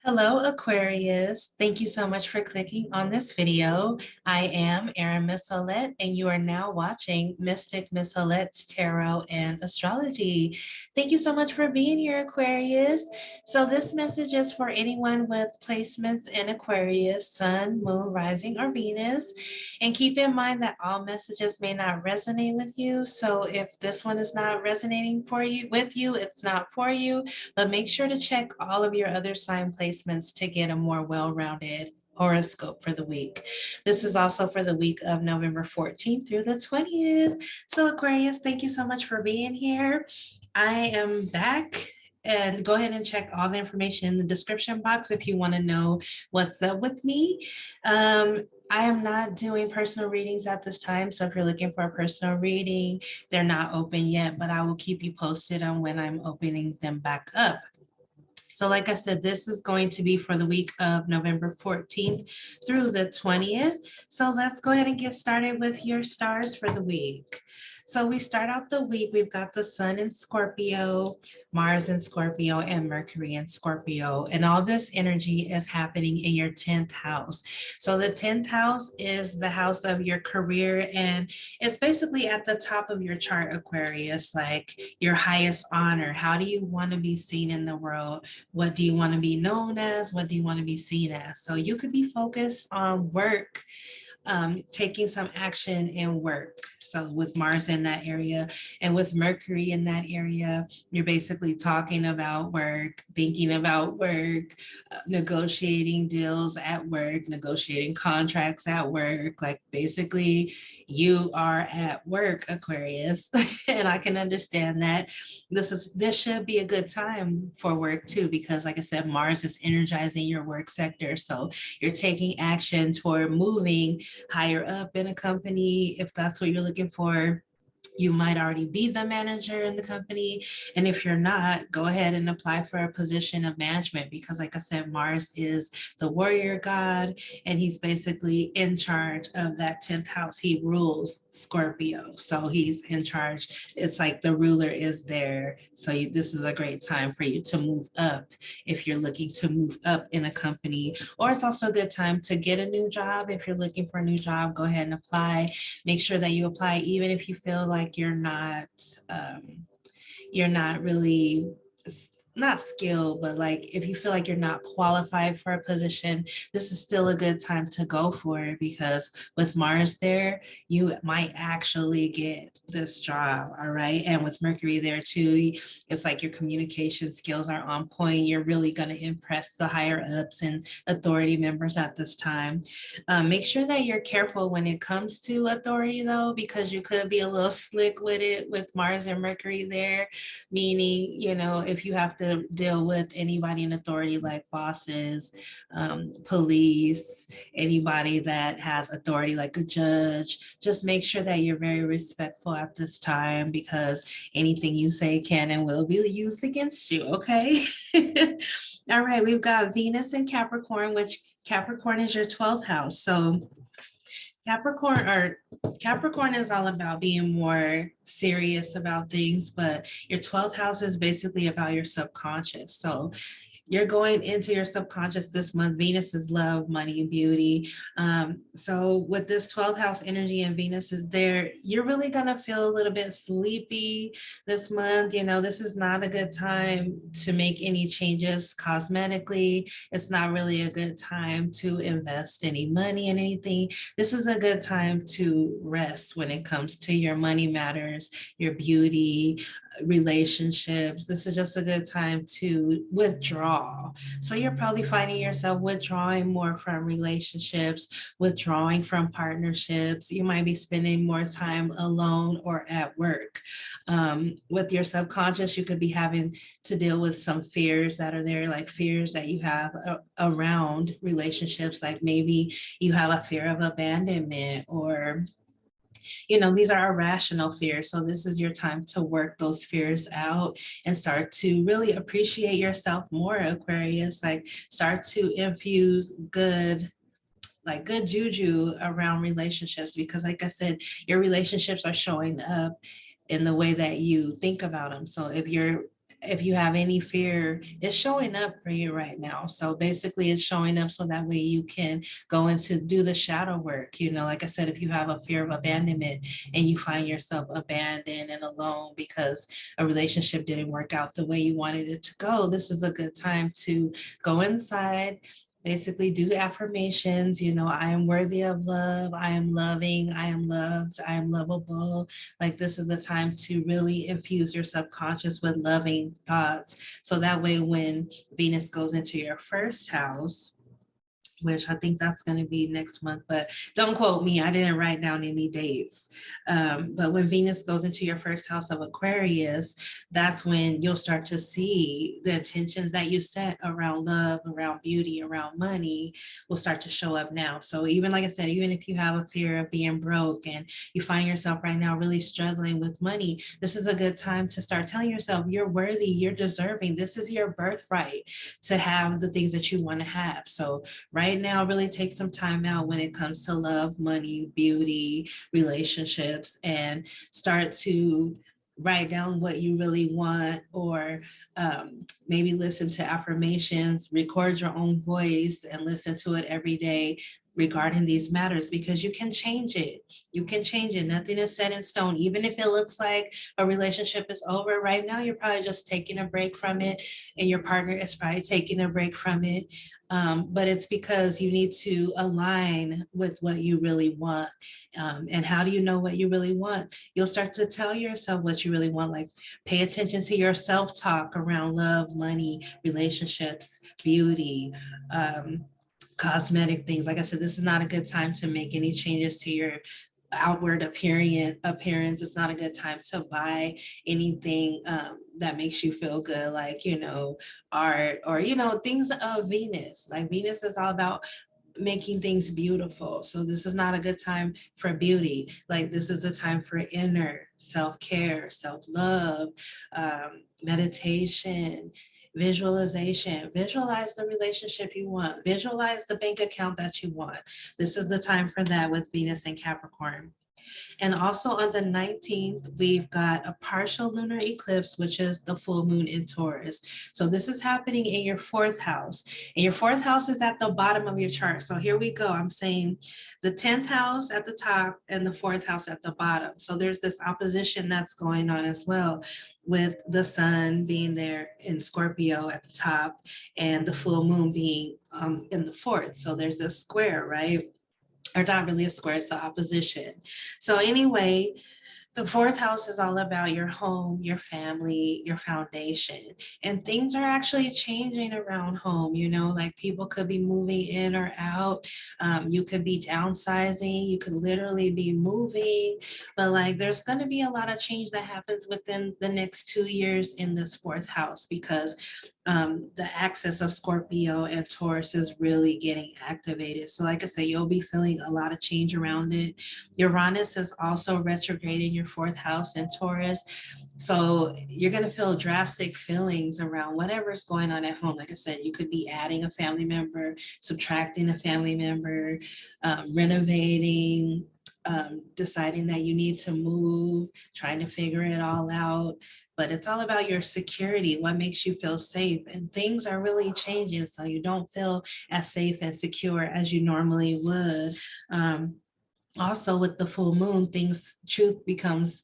Hello, Aquarius. Thank you so much for clicking on this video. I am App Mizolette, and you are now watching Mystic Miz Olette's Tarot and Astrology. Thank you so much for being here, Aquarius. So this message is for anyone with placements in Aquarius, Sun, Moon, Rising, or Venus. And keep in mind that all messages may not resonate with you. So if this one is not resonating with you, it's not for you. But make sure to check all of your other sign placements to get a more well-rounded horoscope for the week. This is also for the week of November 14th through the 20th. So Aquarius, thank you so much for being here. I am back. And go ahead and check all the information in the description box if you want to know what's up with me. I am not doing personal readings at this time. So if you're looking for a personal reading, they're not open yet, but I will keep you posted on when I'm opening them back up. So like I said, this is going to be for the week of November 14th through the 20th. So let's go ahead and get started with your stars for the week. So we start out the week, we've got the Sun in Scorpio, Mars in Scorpio, and Mercury in Scorpio. And all this energy is happening in your 10th house. So the 10th house is the house of your career, and it's basically at the top of your chart, Aquarius, like your highest honor. How do you want to be seen in the world? What do you want to be known as? What do you want to be seen as? So you could be focused on work, taking some action in work. So with Mars in that area and with Mercury in that area, you're basically talking about work, thinking about work, negotiating deals at work, negotiating contracts at work. Like basically you are at work, Aquarius. And I can understand that this should be a good time for work too, because like I said, Mars is energizing your work sector. So you're taking action toward moving higher up in a company. If that's what you're looking for, you might already be the manager in the company. And if you're not, go ahead and apply for a position of management, because like I said, Mars is the warrior god, and he's basically in charge of that 10th house. He rules Scorpio. So he's in charge. It's like the ruler is there. So this is a great time for you to move up if you're looking to move up in a company. Or it's also a good time to get a new job. If you're looking for a new job, go ahead and apply. Make sure that you apply even if you feel like you're not really not skilled, but like if you feel like you're not qualified for a position, this is still a good time to go for it, because with Mars there, you might actually get this job. All right. And with Mercury there too, it's like your communication skills are on point. You're really going to impress the higher ups and authority members at this time. Make sure that you're careful when it comes to authority though, because you could be a little slick with it with Mars and Mercury there, meaning, if you have to deal with anybody in authority like bosses, police, anybody that has authority like a judge, just make sure that you're very respectful at this time, because anything you say can and will be used against you, okay? All right, we've got Venus in Capricorn, which Capricorn is your 12th house. So Capricorn is all about being more serious about things, but your 12th house is basically about your subconscious. So you're going into your subconscious this month. Venus is love, money, and beauty. So with this 12th house energy and Venus is there, you're really going to feel a little bit sleepy this month. This is not a good time to make any changes cosmetically. It's not really a good time to invest any money in anything. This is a good time to rest when it comes to your money matters, your beauty, relationships. This is just a good time to withdraw. So you're probably finding yourself withdrawing more from relationships, withdrawing from partnerships. You might be spending more time alone or at work. With your subconscious, you could be having to deal with some fears that are there, like fears that you have around relationships. Like maybe you have a fear of abandonment, or these are irrational fears. So this is your time to work those fears out and start to really appreciate yourself more, Aquarius. Like start to infuse good juju around relationships, because like I said, your relationships are showing up in the way that you think about them. So if you're if you have any fear, it's showing up for you right now. So basically it's showing up so that way you can go into do the shadow work. You know, like I said, if you have a fear of abandonment and you find yourself abandoned and alone because a relationship didn't work out the way you wanted it to go, this is a good time to go inside, basically do affirmations. You know, I am worthy of love, I am loving, I am loved, I am lovable. Like, this is the time to really infuse your subconscious with loving thoughts. So that way, when Venus goes into your first house, which I think that's going to be next month, but don't quote me. I didn't write down any dates. But when Venus goes into your first house of Aquarius, that's when you'll start to see the intentions that you set around love, around beauty, around money will start to show up now. So even like I said, even if you have a fear of being broke and you find yourself right now really struggling with money, this is a good time to start telling yourself you're worthy, you're deserving. This is your birthright to have the things that you want to have. So right now, really take some time out when it comes to love, money, beauty, relationships, and start to write down what you really want, or maybe listen to affirmations, record your own voice and listen to it every day regarding these matters, because you can change it. You can change it. Nothing is set in stone. Even if it looks like a relationship is over right now, you're probably just taking a break from it, and your partner is probably taking a break from it. But it's because you need to align with what you really want. And how do you know what you really want? You'll start to tell yourself what you really want. Like, pay attention to your self-talk around love, money, relationships, beauty, cosmetic things. Like I said, this is not a good time to make any changes to your outward appearance. It's not a good time to buy anything that makes you feel good, like, you know, art, or, you know, things of Venus. Like, Venus is all about making things beautiful. So this is not a good time for beauty. Like, this is a time for inner self-care, self-love, meditation, visualization. Visualize the relationship you want. Visualize the bank account that you want. This is the time for that with Venus and Capricorn. And also on the 19th, we've got a partial lunar eclipse, which is the full moon in Taurus. So this is happening in your fourth house. And your fourth house is at the bottom of your chart. So here we go. I'm saying the 10th house at the top and the fourth house at the bottom. So there's this opposition that's going on as well, with the sun being there in Scorpio at the top and the full moon being in the fourth. So there's this square, right? Or not really a square, it's an opposition. So anyway, the fourth house is all about your home, your family, your foundation. And things are actually changing around home. You know, like, people could be moving in or out. You could be downsizing. You could literally be moving. But like, there's going to be a lot of change that happens within the next 2 years in this fourth house, because the axis of Scorpio and Taurus is really getting activated. So like I said, you'll be feeling a lot of change around it. Uranus is also retrograde in your fourth house in Taurus. So you're going to feel drastic feelings around whatever's going on at home. Like I said, you could be adding a family member, subtracting a family member, renovating, deciding that you need to move, trying to figure it all out. But it's all about your security, what makes you feel safe. And things are really changing, so you don't feel as safe and secure as you normally would. Also, with the full moon, truth becomes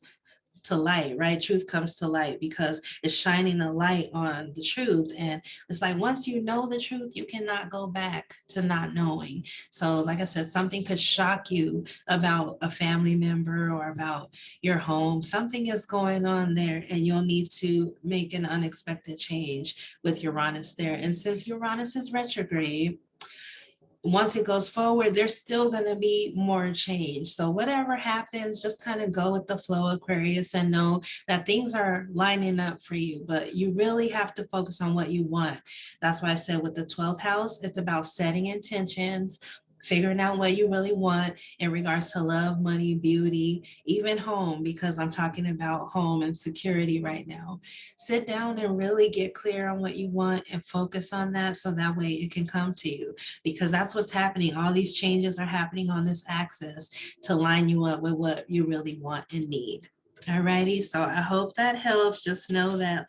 to light, right? Truth comes to light because it's shining a light on the truth. And it's like, once you know the truth, you cannot go back to not knowing. So like I said, something could shock you about a family member or about your home. Something is going on there, and you'll need to make an unexpected change with Uranus there. And since Uranus is retrograde, once it goes forward, there's still going to be more change. So whatever happens, just kind of go with the flow, Aquarius, and know that things are lining up for you. But you really have to focus on what you want. That's why I said with the 12th house, it's about setting intentions, figuring out what you really want in regards to love, money, beauty, even home, because I'm talking about home and security right now. Sit down and really get clear on what you want and focus on that, so that way it can come to you, because that's what's happening. All these changes are happening on this axis to line you up with what you really want and need. Alrighty, so I hope that helps. Just know that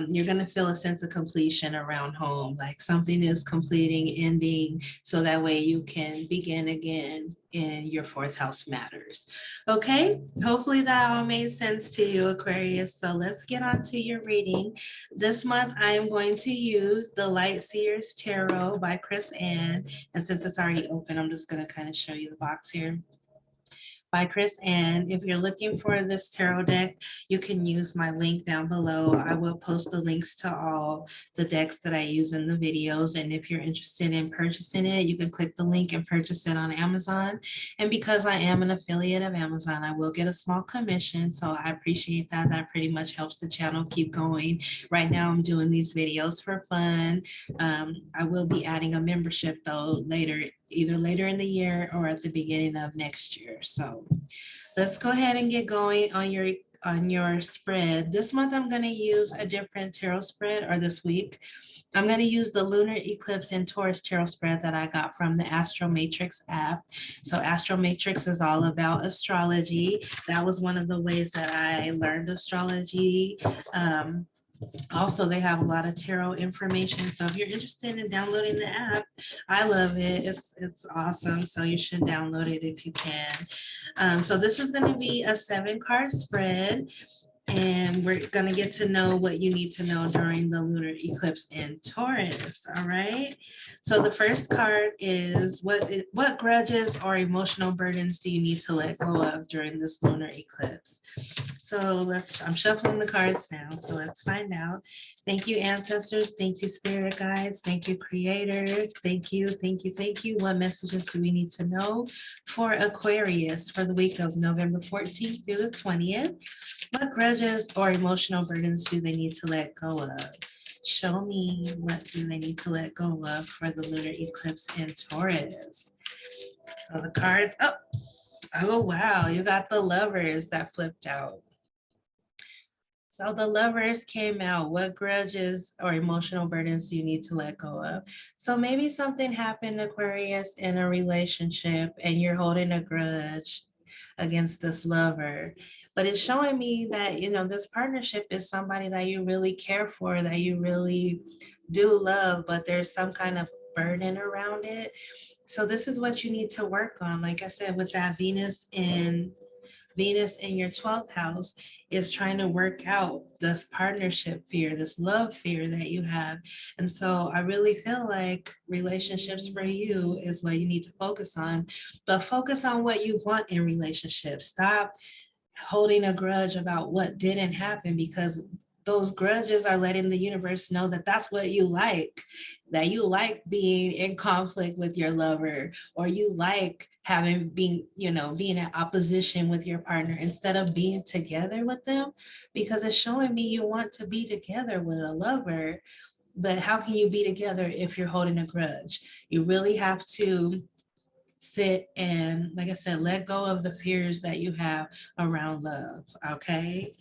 you're going to feel a sense of completion around home, like something is completing, ending, so that way you can begin again in your fourth house matters. Okay, hopefully that all made sense to you, Aquarius. So let's get on to your reading. This month, I am going to use the Light Seers Tarot by Chris Ann. And since it's already open, I'm just going to kind of show you the box here. By Chris Ann. If you're looking for this tarot deck, you can use my link down below. I will post the links to all the decks that I use in the videos. And if you're interested in purchasing it, you can click the link and purchase it on Amazon. And because I am an affiliate of Amazon, I will get a small commission. So I appreciate that. That pretty much helps the channel keep going. Right now, I'm doing these videos for fun. I will be adding a membership though later, either later in the year or at the beginning of next year. So let's go ahead and get going on your spread. This month, I'm going to use a different tarot spread, or this week. I'm going to use the Lunar Eclipse in Taurus tarot spread that I got from the Astro Matrix app. So Astro Matrix is all about astrology. That was one of the ways that I learned astrology. Also, they have a lot of tarot information. So if you're interested in downloading the app, I love it. It's awesome. So you should download it if you can. So this is going to be a 7-card spread. And we're going to get to know what you need to know during the lunar eclipse in Taurus. All right. So the first card is what grudges or emotional burdens do you need to let go of during this lunar eclipse? So I'm shuffling the cards now. So let's find out. Thank you, ancestors. Thank you, spirit guides. Thank you, creator. Thank you. Thank you. Thank you. What messages do we need to know for Aquarius for the week of November 14th through the 20th? What grudges or emotional burdens do they need to let go of? Show me, what do they need to let go of for the lunar eclipse in Taurus? So the cards, oh wow, you got the Lovers that flipped out. So the Lovers came out. What grudges or emotional burdens do you need to let go of? So maybe something happened, Aquarius, in a relationship and you're holding a grudge against this lover, but it's showing me that, you know, this partnership is somebody that you really care for, that you really do love, but there's some kind of burden around it. So this is what you need to work on. Like I said, with that Venus in your 12th house is trying to work out this partnership fear, this love fear that you have. And so I really feel like relationships for you is what you need to focus on, but focus on what you want in relationships. Stop holding a grudge about what didn't happen, because those grudges are letting the universe know that that's what you like, that you like being in conflict with your lover, or you like being in opposition with your partner instead of being together with them, because it's showing me you want to be together with a lover. But how can you be together if you're holding a grudge? You really have to sit and, like I said, let go of the fears that you have around love. Okay.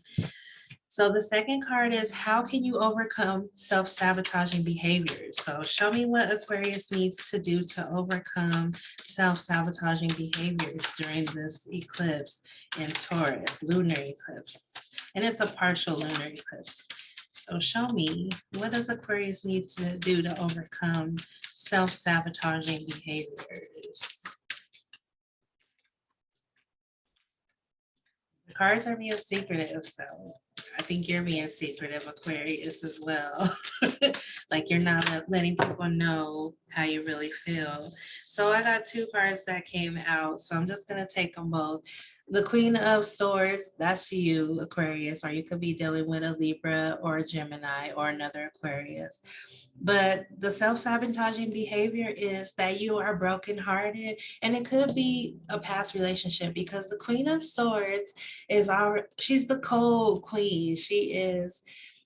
So the second card is, how can you overcome self-sabotaging behaviors? So show me what Aquarius needs to do to overcome self-sabotaging behaviors during this eclipse in Taurus, lunar eclipse. And it's a partial lunar eclipse. So show me, what does Aquarius need to do to overcome self-sabotaging behaviors? The cards are being secretive, so I think you're being secretive, Aquarius, as well. Like you're not letting people know how you really feel. So I got 2 cards that came out, so I'm just going to take them both. The Queen of Swords, that's you, Aquarius, or you could be dealing with a Libra or a Gemini or another Aquarius. But the self-sabotaging behavior is that you are brokenhearted, and it could be a past relationship, because the Queen of Swords she's the cold queen.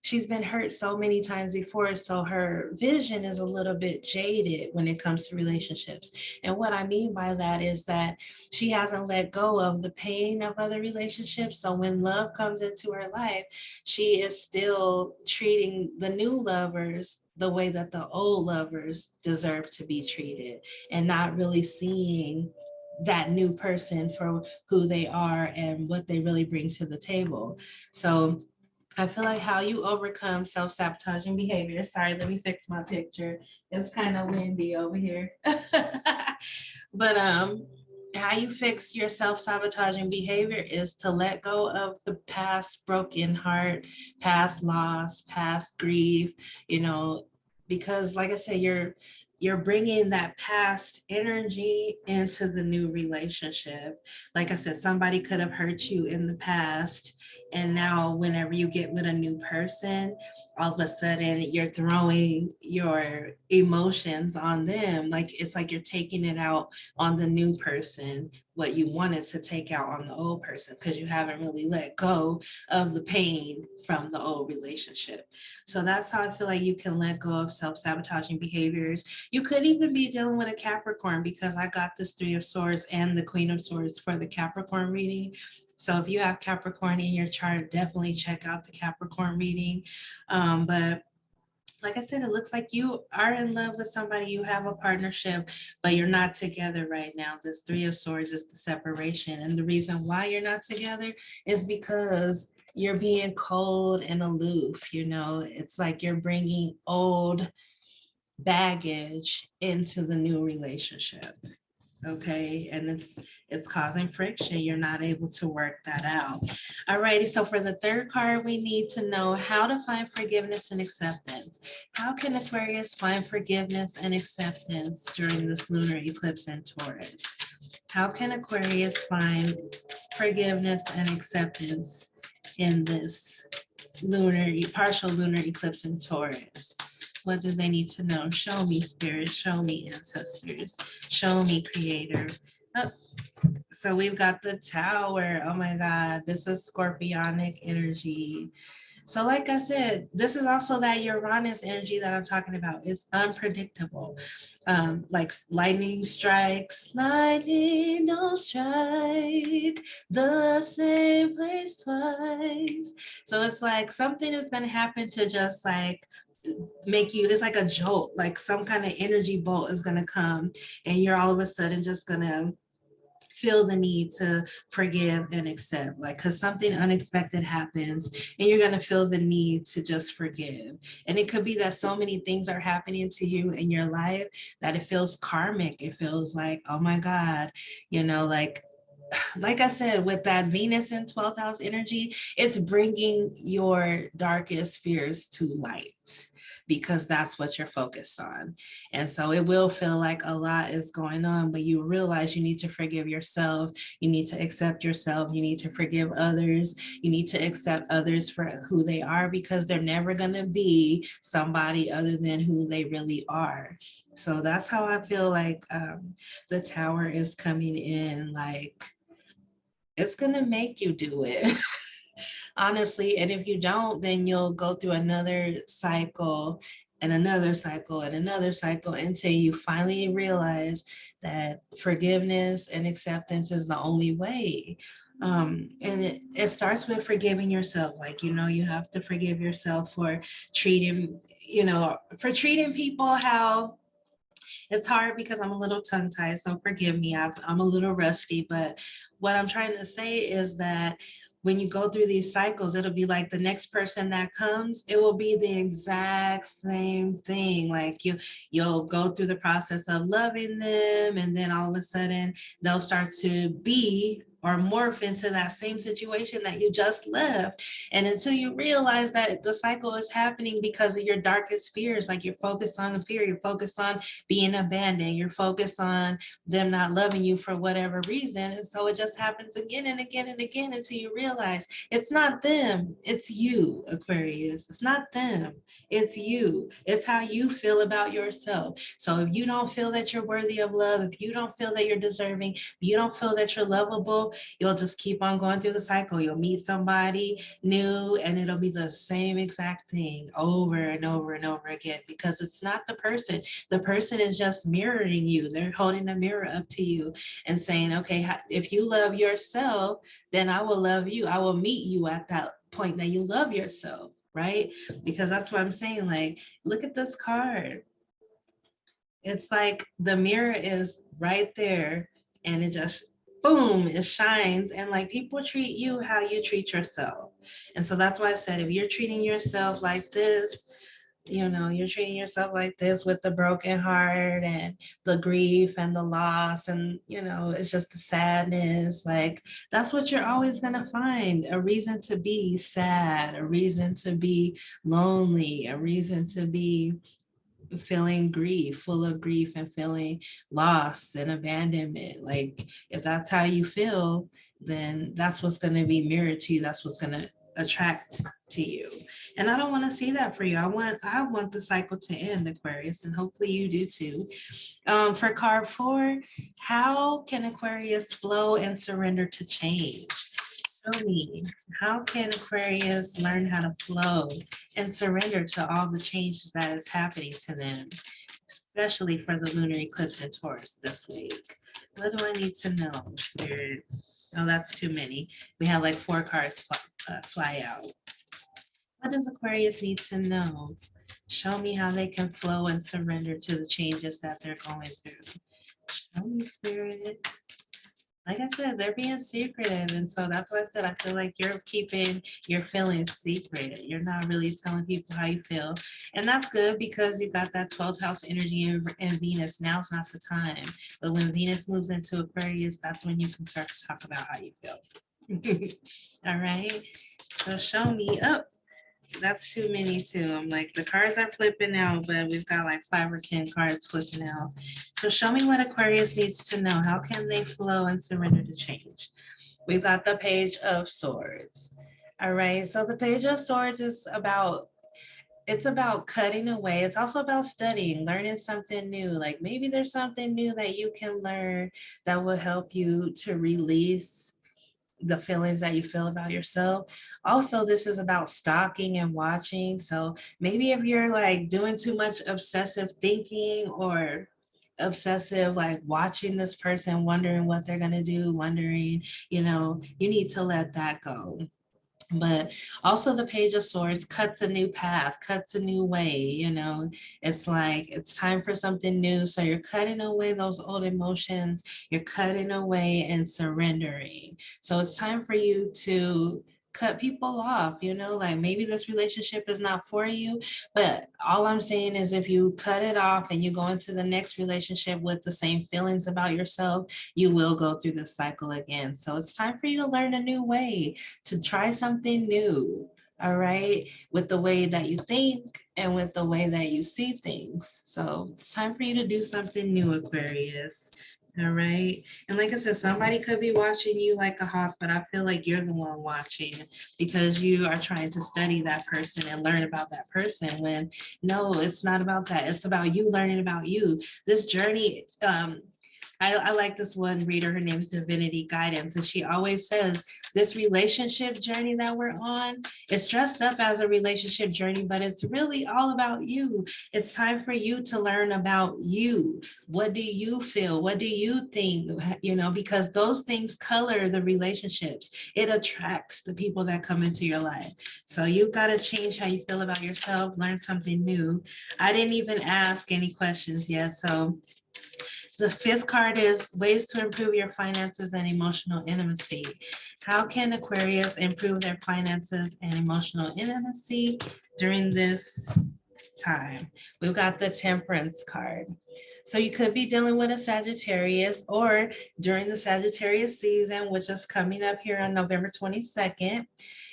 She's been hurt so many times before, so her vision is a little bit jaded when it comes to relationships. And what I mean by that is that she hasn't let go of the pain of other relationships. So when love comes into her life, she is still treating the new lovers the way that the old lovers deserve to be treated, and not really seeing that new person for who they are and what they really bring to the table. So I feel like how you overcome self-sabotaging behavior. Sorry, let me fix my picture. It's kind of windy over here. But how you fix your self-sabotaging behavior is to let go of the past broken heart, past loss, past grief, you know, because like I said, you're bringing that past energy into the new relationship. Like I said, somebody could have hurt you in the past, and now whenever you get with a new person, all of a sudden you're throwing your emotions on them. Like it's like you're taking it out on the new person, what you wanted to take out on the old person, because you haven't really let go of the pain from the old relationship. So that's how I feel like you can let go of self-sabotaging behaviors. You could even be dealing with a Capricorn, because I got this Three of Swords and the Queen of Swords for the Capricorn reading. So if you have Capricorn in your chart, definitely check out the Capricorn reading. But like I said, it looks like you are in love with somebody, you have a partnership, but you're not together right now. This Three of Swords is the separation. And the reason why you're not together is because you're being cold and aloof. You know, it's like you're bringing old baggage into the new relationship. Okay, and it's causing friction. You're not able to work that out. All righty, so for the third card, we need to know how to find forgiveness and acceptance. How can Aquarius find forgiveness and acceptance during this lunar eclipse in Taurus? How can Aquarius find forgiveness and acceptance in this partial lunar eclipse in Taurus? What do they need to know? Show me, spirit. Show me, ancestors. Show me, creator. Oh, so we've got the Tower. Oh my God, this is scorpionic energy. So like I said, this is also that Uranus energy that I'm talking about. It's unpredictable. Like lightning strikes, lightning don't strike the same place twice. So it's like something is going to happen to just like make you, it's like a jolt, like some kind of energy bolt is going to come, and you're all of a sudden just going to feel the need to forgive and accept, like because something unexpected happens and you're going to feel the need to just forgive. And it could be that so many things are happening to you in your life that it feels karmic. It feels like, oh my God, you know, like I said, with that Venus in 12th house energy, it's bringing your darkest fears to light, because that's what you're focused on. And so it will feel like a lot is going on, but you realize you need to forgive yourself. You need to accept yourself. You need to forgive others. You need to accept others for who they are, because they're never going to be somebody other than who they really are. So that's how I feel like the Tower is coming in. Like, it's going to make you do it. Honestly. And if you don't, then you'll go through another cycle and another cycle and another cycle until you finally realize that forgiveness and acceptance is the only way. And it starts with forgiving yourself. Like, you know, you have to forgive yourself for treating people how it's hard, because I'm a little tongue tied. So forgive me. I'm a little rusty, but what I'm trying to say is that when you go through these cycles, it'll be like the next person that comes, it will be the exact same thing. Like you'll go through the process of loving them, and then all of a sudden they'll start to be or morph into that same situation that you just left. And until you realize that the cycle is happening because of your darkest fears, like you're focused on the fear, you're focused on being abandoned, you're focused on them not loving you for whatever reason. And so it just happens again and again and again until you realize it's not them, it's you, Aquarius. It's not them, it's you. It's how you feel about yourself. So if you don't feel that you're worthy of love, if you don't feel that you're deserving, if you don't feel that you're lovable, you'll just keep on going through the cycle. You'll meet somebody new and it'll be the same exact thing over and over and over again, because it's not the person. The person is just mirroring you. They're holding a mirror up to you and saying, okay, if you love yourself, then I will love you. I will meet you at that point that you love yourself, right? Because that's what I'm saying. Like, look at this card. It's like the mirror is right there and it just boom, it shines, and like people treat you how you treat yourself. And so that's why I said, if you're treating yourself like this, you know, you're treating yourself like this with the broken heart and the grief and the loss, and you know, it's just the sadness, like that's what you're always going to find, a reason to be sad, a reason to be lonely, a reason to be feeling grief, full of grief, and feeling loss and abandonment. Like if that's how you feel, then that's what's going to be mirrored to you. That's what's going to attract to you. And I don't want to see that for you. I want the cycle to end, Aquarius, and hopefully you do too. For card 4, how can Aquarius flow and surrender to change? Show me, how can Aquarius learn how to flow and surrender to all the changes that is happening to them, especially for the lunar eclipse in Taurus this week? What do I need to know, Spirit? Oh, that's too many. We have like 4 cards fly out. What does Aquarius need to know? Show me how they can flow and surrender to the changes that they're going through. Show me, Spirit. Like I said, they're being secretive. And so that's why I said, I feel like you're keeping your feelings secret. You're not really telling people how you feel. And that's good because you've got that 12th house energy in Venus. Now's not the time. But when Venus moves into Aquarius, that's when you can start to talk about how you feel. All right. So show me up. That's too many too. I'm like, the cards are flipping out, but we've got like 5 or 10 cards flipping out. So show me what Aquarius needs to know. How can they flow and surrender to change? We've got the Page of Swords. All right, so the Page of Swords is about, it's about cutting away. It's also about studying, learning something new. Like maybe there's something new that you can learn that will help you to release the feelings that you feel about yourself. Also, this is about stalking and watching. So maybe if you're like doing too much obsessive thinking or obsessive, like watching this person, wondering what they're going to do, wondering, you know, you need to let that go. But also the Page of Swords cuts a new path, cuts a new way, you know. It's like it's time for something new. So you're cutting away those old emotions, you're cutting away and surrendering. So it's time for you to cut people off, you know, like maybe this relationship is not for you, but all I'm saying is if you cut it off and you go into the next relationship with the same feelings about yourself, you will go through this cycle again. So it's time for you to learn a new way, to try something new, all right, with the way that you think and with the way that you see things. So it's time for you to do something new, Aquarius. All right. And like I said, somebody could be watching you like a hawk, but I feel like you're the one watching because you are trying to study that person and learn about that person, when no, it's not about that. It's about you learning about you. This journey, I like this one reader, her name's Divinity Guidance, and she always says this relationship journey that we're on is dressed up as a relationship journey, but it's really all about you. It's time for you to learn about you. What do you feel? What do you think? You know, because those things color the relationships. It attracts the people that come into your life. So you've got to change how you feel about yourself, learn something new. I didn't even ask any questions yet, so the 5th card is ways to improve your finances and emotional intimacy. How can Aquarius improve their finances and emotional intimacy during this time? We've got the Temperance card. So you could be dealing with a Sagittarius, or during the Sagittarius season, which is coming up here on November 22nd,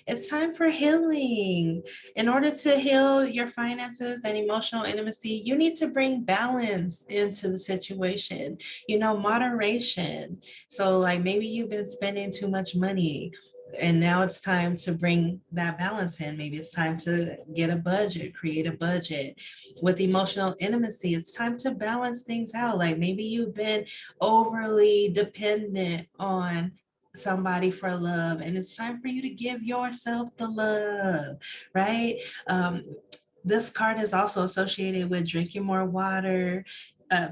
it's time for healing. In order to heal your finances and emotional intimacy, you need to bring balance into the situation, you know, moderation. So like maybe you've been spending too much money, and now it's time to bring that balance in. Maybe it's time to get a budget, create a budget. With emotional intimacy, it's time to balance things out. Like maybe you've been overly dependent on somebody for love, and it's time for you to give yourself the love, right? This card is also associated with drinking more water,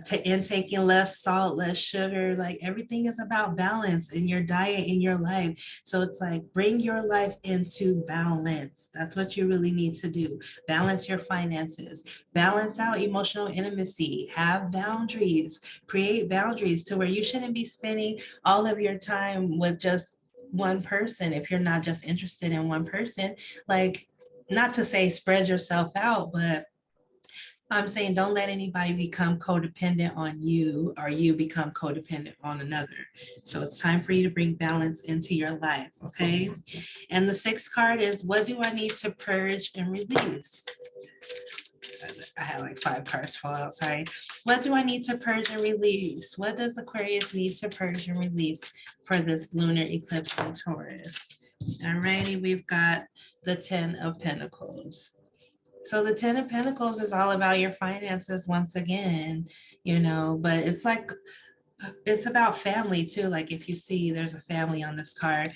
taking less salt, less sugar. Like everything is about balance in your diet, in your life. So it's like bring your life into balance. That's what you really need to do. Balance your finances, balance out emotional intimacy, have boundaries, create boundaries to where you shouldn't be spending all of your time with just one person if you're not just interested in one person. Like, not to say spread yourself out, but I'm saying don't let anybody become codependent on you or you become codependent on another. So it's time for you to bring balance into your life, okay? And the sixth card is, what do I need to purge and release? I had like 5 cards fall out, sorry. What do I need to purge and release? What does Aquarius need to purge and release for this lunar eclipse in Taurus? Alrighty, we've got the 10 of Pentacles. So the 10 of Pentacles is all about your finances once again, you know, but it's like, it's about family too. Like if you see there's a family on this card.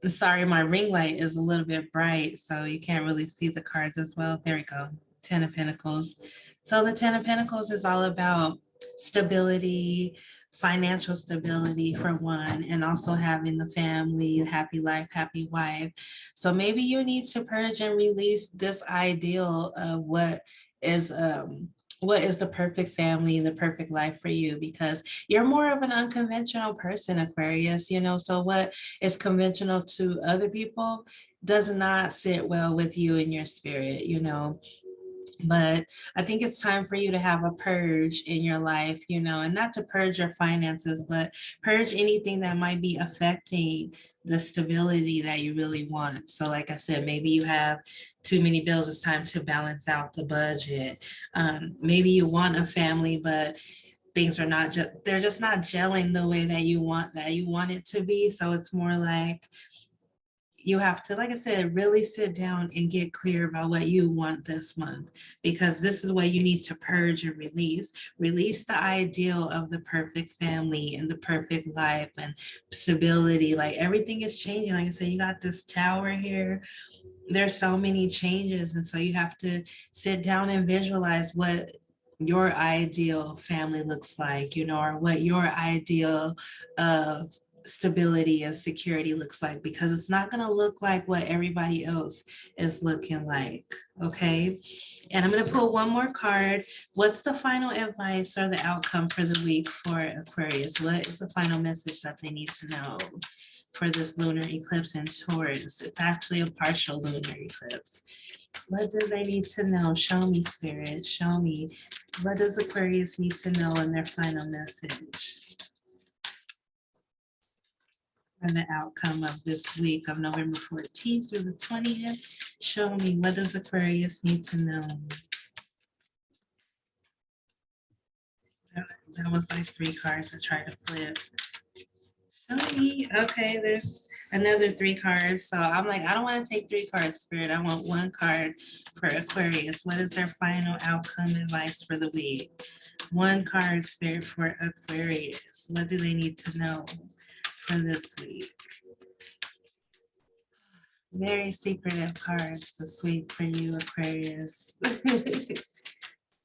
Sorry, my ring light is a little bit bright, so you can't really see the cards as well. There we go, 10 of Pentacles. So the 10 of Pentacles is all about stability, financial stability for one, and also having the family, happy life, happy wife. So maybe you need to purge and release this ideal of what is the perfect family, the perfect life for you, because you're more of an unconventional person, Aquarius, you know, so what is conventional to other people does not sit well with you in your spirit, you know. But I think it's time for you to have a purge in your life, you know, and not to purge your finances, but purge anything that might be affecting the stability that you really want. So like I said, maybe you have too many bills. It's time to balance out the budget. Maybe you want a family, but things are not just, they're just not gelling the way that you want it to be. So it's more like, you have to, like I said, really sit down and get clear about what you want this month, because this is what you need to purge and release. Release the ideal of the perfect family and the perfect life and stability. Like everything is changing. Like I said, you got this tower here. There's so many changes. And so you have to sit down and visualize what your ideal family looks like, you know, or what your ideal of stability and security looks like, because it's not going to look like what everybody else is looking like. Okay. And I'm going to pull one more card. What's the final advice or the outcome for the week for Aquarius? What is the final message that they need to know for this lunar eclipse in Taurus? It's actually a partial lunar eclipse. What do they need to know? Show me, Spirit. Show me. What does Aquarius need to know in their final message? And the outcome of this week of November 14th through the 20th. Show me, what does Aquarius need to know? That was like 3 cards I tried to flip. Show me. Okay, there's another 3 cards. So I'm like, I don't want to take 3 cards, Spirit. I want 1 card for Aquarius. What is their final outcome advice for the week? 1 card, Spirit, for Aquarius. What do they need to know for this week? Very secretive cards this week for you, Aquarius.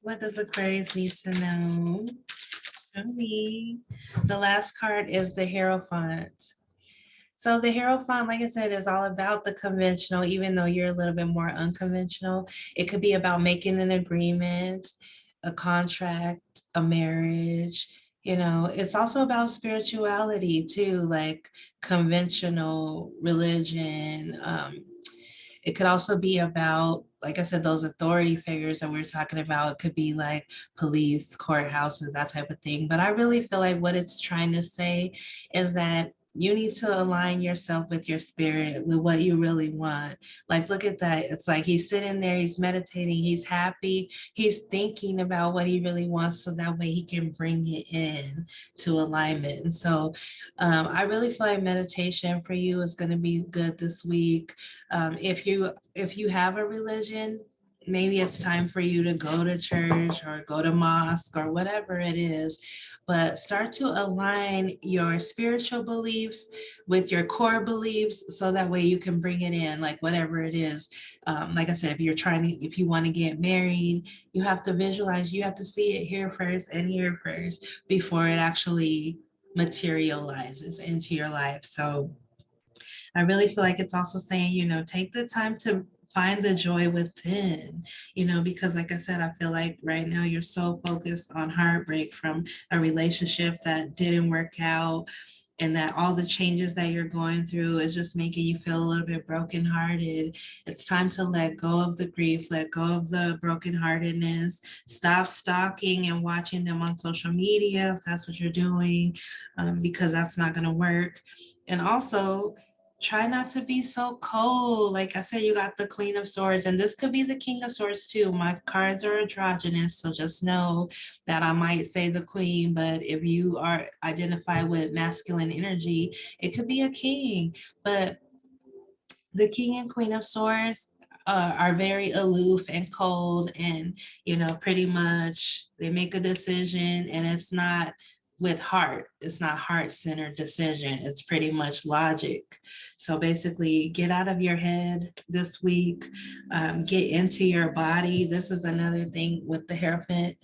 What does Aquarius need to know? Show me. The last card is the Hierophant. So the Hierophant, like I said, is all about the conventional, even though you're a little bit more unconventional. It could be about making an agreement, a contract, a marriage. You know, it's also about spirituality too, like conventional religion. It could also be about, like I said, those authority figures that we're talking about. It could be like police, courthouses, that type of thing. But I really feel like what it's trying to say is that you need to align yourself with your spirit, with what you really want. Like, look at that. It's like he's sitting there, he's meditating, he's happy, he's thinking about what he really wants, so that way he can bring it in to alignment. And so I really feel like meditation for you is going to be good this week. If you have a religion, maybe it's time for you to go to church or go to mosque or whatever it is, but start to align your spiritual beliefs with your core beliefs so that way you can bring it in, like whatever it is. Like I said, if you want to get married, you have to visualize, you have to see it here first and here first before it actually materializes into your life. So I really feel like it's also saying, take the time to find the joy within, because like I said, I feel like right now you're so focused on heartbreak from a relationship that didn't work out, and that all the changes that you're going through is just making you feel a little bit brokenhearted. It's time to let go of the grief, let go of the brokenheartedness, stop stalking and watching them on social media if that's what you're doing, because that's not going to work. And also, try not to be so cold. Like I said, you got the Queen of Swords, and this could be the King of Swords too. My cards are androgynous, so just know that I might say the Queen, but if you are identified with masculine energy, it could be a king. But the King and Queen of Swords are very aloof and cold, and pretty much they make a decision, and it's not with heart. It's not heart-centered decision. It's pretty much logic. So basically, get out of your head this week, get into your body. This is another thing with the Hierophant.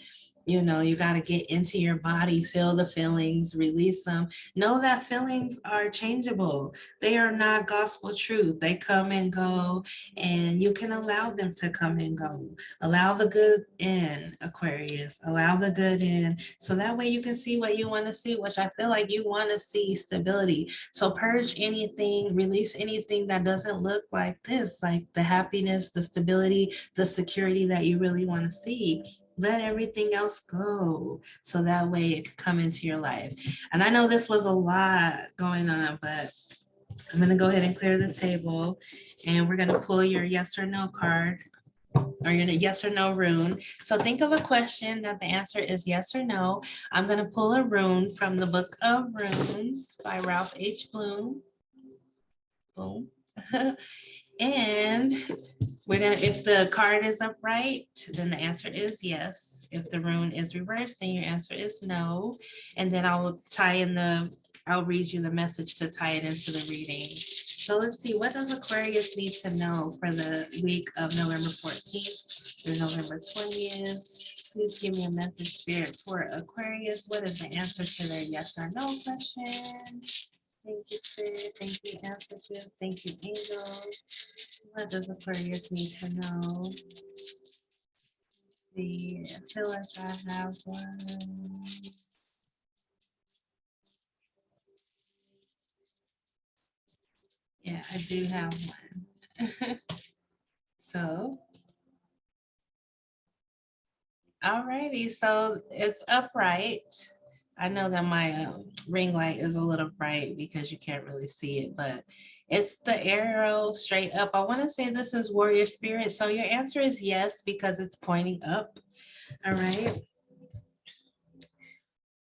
You got to get into your body, feel the feelings, release them. Know that feelings are changeable. They are not gospel truth. They come and go, and you can allow them to come and go. Allow the good in, Aquarius. Allow the good in. So that way you can see what you want to see, which I feel like you want to see stability. So purge anything, release anything that doesn't look like this, like the happiness, the stability, the security that you really want to see. Let everything else go so that way it could come into your life. And I know this was a lot going on, but I'm going to go ahead and clear the table, and we're going to pull your yes or no card, or your yes or no rune. So think of a question that the answer is yes or no. I'm going to pull a rune from the Book of Runes by Ralph H. Bloom. Boom. And we're gonna, if the card is upright, then the answer is yes. If the rune is reversed, then your answer is no. And then I'll read you the message to tie it into the reading. So let's see, what does Aquarius need to know for the week of November 14th through November 20th? Please give me a message, Spirit, for Aquarius. What is the answer to their yes or no question? Thank you, Spirit. Thank you, Ancestors. Thank you, Angels. What does Aquarius need to know? See, I feel like I have one. Yeah, I do have one. So, alrighty, so it's upright. I know that my ring light is a little bright because you can't really see it, but it's the arrow straight up. I want to say this is warrior spirit. So your answer is yes, because it's pointing up. All right.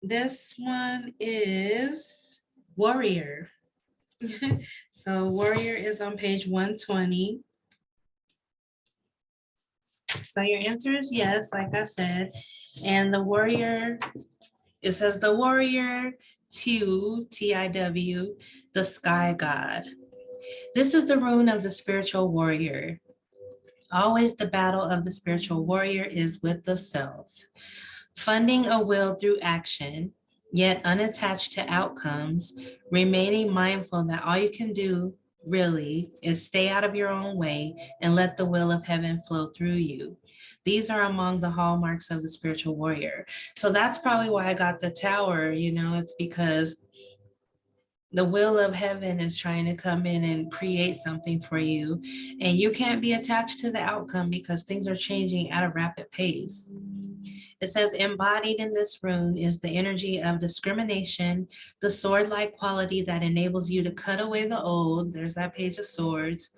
This one is warrior. So warrior is on page 120. So your answer is yes, like I said. And the warrior, it says the warrior TIW, the sky god. This is the rune of the spiritual warrior. Always the battle of the spiritual warrior is with the self. Funding a will through action, yet unattached to outcomes, remaining mindful that all you can do really is stay out of your own way and let the will of heaven flow through you. These are among the hallmarks of the spiritual warrior. So that's probably why I got the tower, it's because the will of heaven is trying to come in and create something for you, and you can't be attached to the outcome because things are changing at a rapid pace. It says embodied in this rune is the energy of discrimination, the sword-like quality that enables you to cut away the old. There's that page of swords.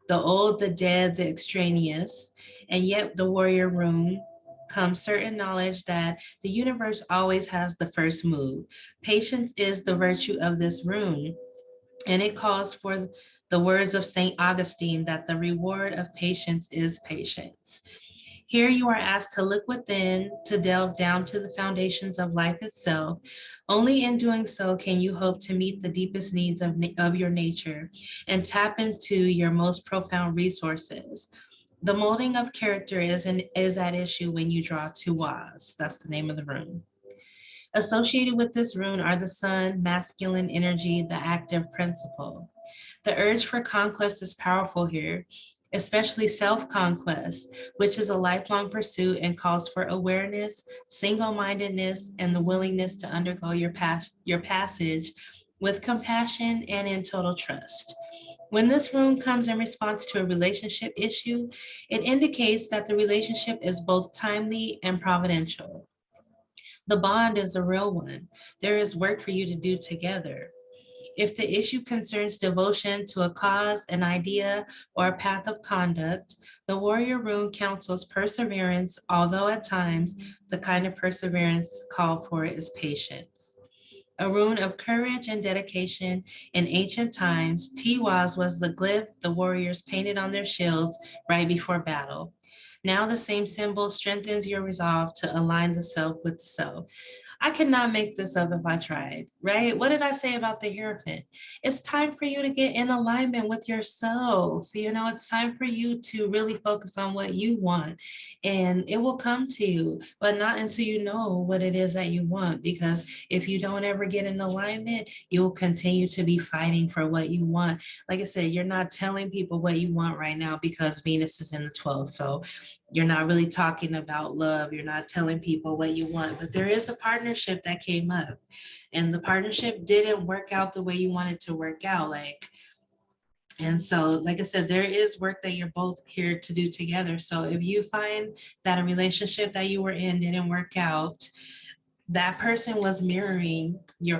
The old, the dead, the extraneous. And yet the warrior rune comes certain knowledge that the universe always has the first move. Patience is the virtue of this rune. And it calls for the words of St. Augustine that the reward of patience is patience. Here you are asked to look within, to delve down to the foundations of life itself. Only in doing so can you hope to meet the deepest needs of your nature and tap into your most profound resources. The molding of character is at issue when you draw two Waz. That's the name of the rune. Associated with this rune are the sun, masculine energy, the active principle. The urge for conquest is powerful here, especially self-conquest, which is a lifelong pursuit and calls for awareness, single-mindedness, and the willingness to undergo your passage with compassion and in total trust. When this rune comes in response to a relationship issue, it indicates that the relationship is both timely and providential. The bond is a real one. There is work for you to do together. If the issue concerns devotion to a cause, an idea, or a path of conduct, the warrior rune counsels perseverance, although at times the kind of perseverance called for is patience. A rune of courage and dedication. In ancient times, Tiwaz was the glyph the warriors painted on their shields right before battle. Now the same symbol strengthens your resolve to align the self with the self. I could not make this up if I tried, right? What did I say about the Hierophant? It's time for you to get in alignment with yourself. You know, it's time for you to really focus on what you want, and it will come to you, but not until you know what it is that you want. Because if you don't ever get in alignment, you will continue to be fighting for what you want. Like I said, you're not telling people what you want right now because Venus is in the 12th. So you're not really talking about love. You're not telling people what you want, but there is a partnership that came up, and the partnership didn't work out the way you wanted to work out. And so, like I said, there is work that you're both here to do together. So if you find that a relationship that you were in didn't work out, that person was mirroring your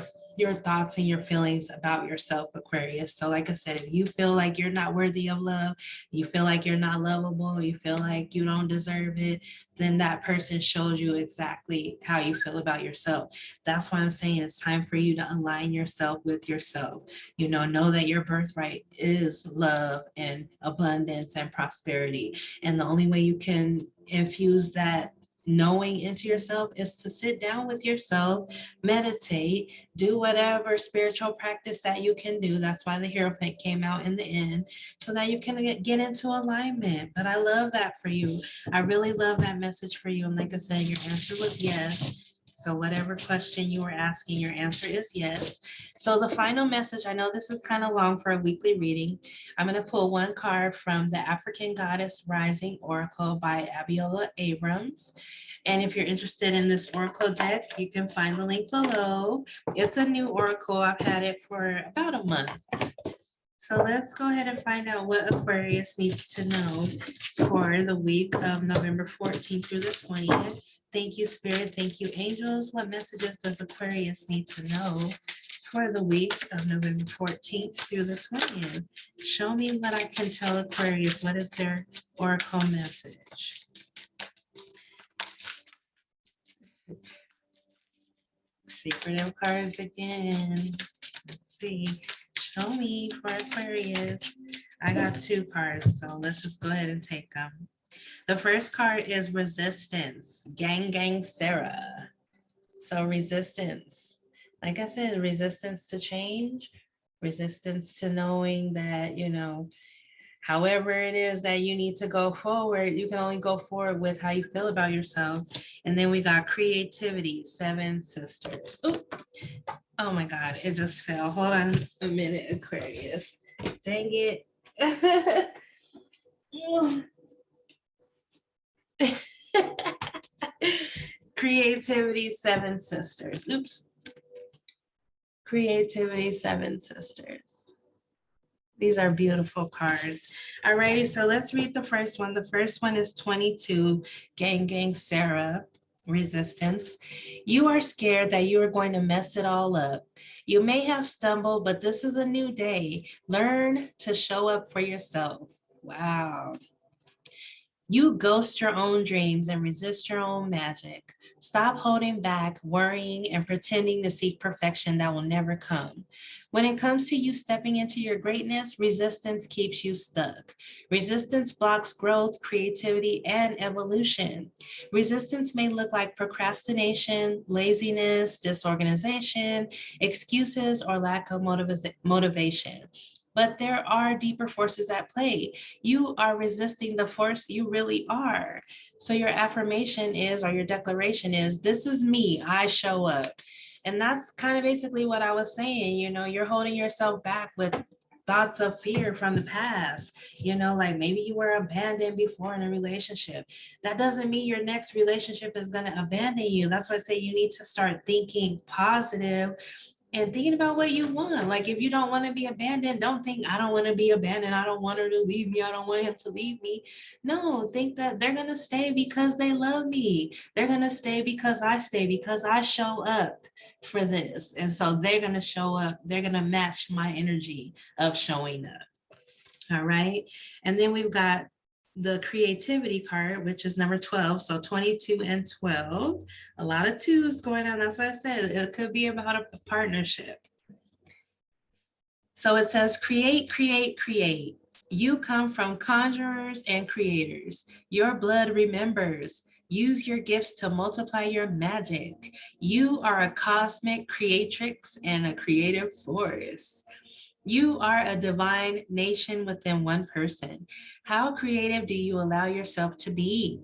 thoughts and your feelings about yourself, Aquarius. So like I said, if you feel like you're not worthy of love, you feel like you're not lovable, you feel like you don't deserve it, then that person shows you exactly how you feel about yourself. That's why I'm saying it's time for you to align yourself with yourself. You know that your birthright is love and abundance and prosperity. And the only way you can infuse that knowing into yourself is to sit down with yourself, meditate, do whatever spiritual practice that you can do. That's why the Hierophant came out in the end, so that you can get into alignment. But I love that for you. I really love that message for you. And like I said, your answer was yes. So whatever question you were asking, your answer is yes. So the final message, I know this is kind of long for a weekly reading. I'm going to pull one card from the African Goddess Rising Oracle by Abiola Abrams. And if you're interested in this Oracle deck, you can find the link below. It's a new Oracle. I've had it for about a month. So let's go ahead and find out what Aquarius needs to know for the week of November 14th through the 20th. Thank you, Spirit. Thank you, angels. What messages does Aquarius need to know for the week of November 14th through the 20th? Show me what I can tell Aquarius. What is their Oracle message? Secretive cards again. Let's see. Show me for Aquarius. I got two cards, so let's just go ahead and take them. The first card is Resistance, Gang Sarah. So resistance, like I said, resistance to change, resistance to knowing that, however it is that you need to go forward, you can only go forward with how you feel about yourself. And then we got Creativity, Seven Sisters. Ooh. Oh my God, it just fell. Hold on a minute, Aquarius. Dang it. Creativity, Seven Sisters. Oops. Creativity, Seven Sisters. These are beautiful cards. Alrighty, so let's read the first one. The first one is 22, Gang Sarah, Resistance. You are scared that you are going to mess it all up. You may have stumbled, but this is a new day. Learn to show up for yourself. Wow. You ghost your own dreams and resist your own magic. Stop holding back, worrying, and pretending to seek perfection that will never come. When it comes to you stepping into your greatness, resistance keeps you stuck. Resistance blocks growth, creativity, and evolution. Resistance may look like procrastination, laziness, disorganization, excuses, or lack of motivation. But there are deeper forces at play. You are resisting the force you really are. So your affirmation is, or your declaration is, this is me, I show up. And that's kind of basically what I was saying. You know, you're holding yourself back with thoughts of fear from the past. You know, like maybe you were abandoned before in a relationship. That doesn't mean your next relationship is going to abandon you. That's why I say you need to start thinking positive and thinking about what you want. Like if you don't want to be abandoned, don't think I don't want to be abandoned. I don't want her to leave me. I don't want him to leave me. No, think that they're going to stay because they love me. They're going to stay because I show up for this. And so they're going to show up. They're going to match my energy of showing up. All right. And then we've got the creativity card, which is number 12. So 22 and 12, a lot of twos going on. That's why I said it could be about a partnership. So it says create, create, create. You come from conjurers and creators. Your blood remembers. Use your gifts to multiply your magic. You are a cosmic creatrix and a creative force. You are a divine nation within one person. How creative do you allow yourself to be?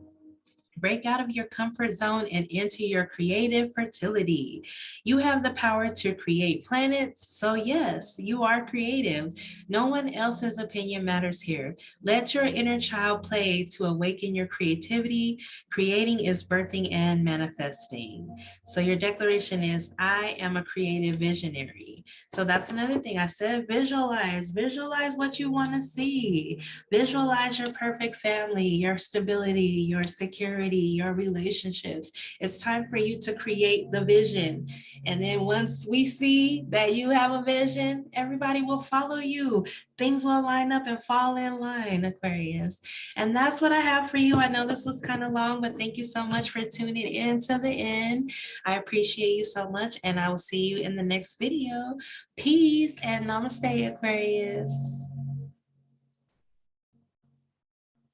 Break out of your comfort zone and into your creative fertility. You have the power to create planets. So yes, you are creative. No one else's opinion matters here. Let your inner child play to awaken your creativity. Creating is birthing and manifesting. So your declaration is, I am a creative visionary. So that's another thing I said, visualize what you want to see. Visualize your perfect family, your stability, your security, your relationships. It's time for you to create the vision. And then once we see that you have a vision, everybody will follow you. Things will line up and fall in line, Aquarius. And that's what I have for you. I know this was kind of long, but thank you so much for tuning in to the end. I appreciate you so much, and I will see you in the next video. Peace and namaste, Aquarius.